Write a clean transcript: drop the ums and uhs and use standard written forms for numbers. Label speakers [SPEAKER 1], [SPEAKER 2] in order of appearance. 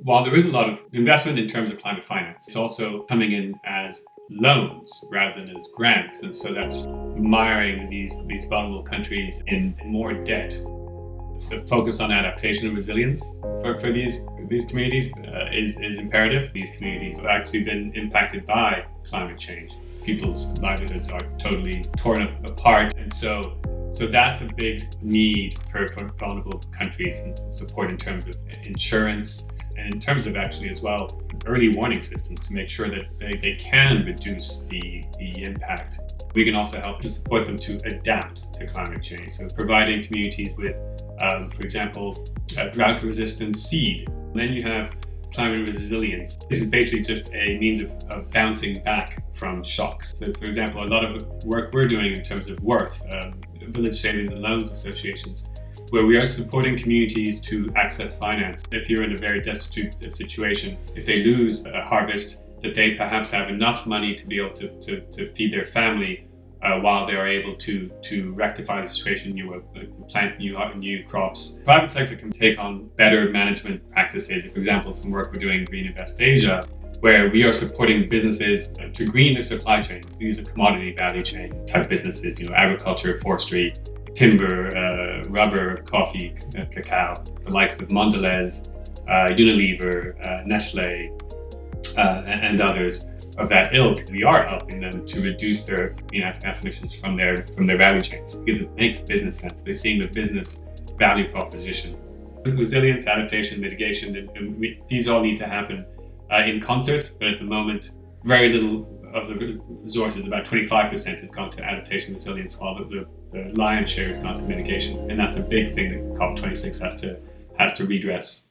[SPEAKER 1] while there is a lot of investment in terms of climate finance, it's also coming in as loans rather than as grants. And so that's miring these vulnerable countries in more debt. The focus on adaptation and resilience for these communities is imperative. These communities have actually been impacted by climate change. People's livelihoods are totally torn apart. And so that's a big need for vulnerable countries, and support in terms of insurance and in terms of actually as well early warning systems to make sure that they can reduce the impact. We can also help to support them to adapt to climate change. So providing communities with, for example, drought-resistant seed. And then you have climate resilience. This is basically just a means of bouncing back from shocks. So for example, a lot of the work we're doing in terms of Worth, Village Savings and Loans Associations, where we are supporting communities to access finance. If you're in a very destitute situation, if they lose a harvest, that they perhaps have enough money to be able to feed their family while they are able to rectify the situation, plant new crops. The private sector can take on better management practices. For example, some work we're doing in Green Invest Asia, where we are supporting businesses to green their supply chains. These are commodity value chain type businesses, agriculture, forestry, timber, rubber, coffee, cacao, the likes of Mondelez, Unilever, Nestle, and others of that ilk. We are helping them to reduce their greenhouse gas emissions from their value chains because it makes business sense. They're seeing the business value proposition. Resilience, adaptation, mitigation, and these all need to happen in concert, but at the moment, very little of the resources, about 25%, has gone to adaptation resilience, while the lion's share has gone to mitigation. And that's a big thing that COP26 has to redress.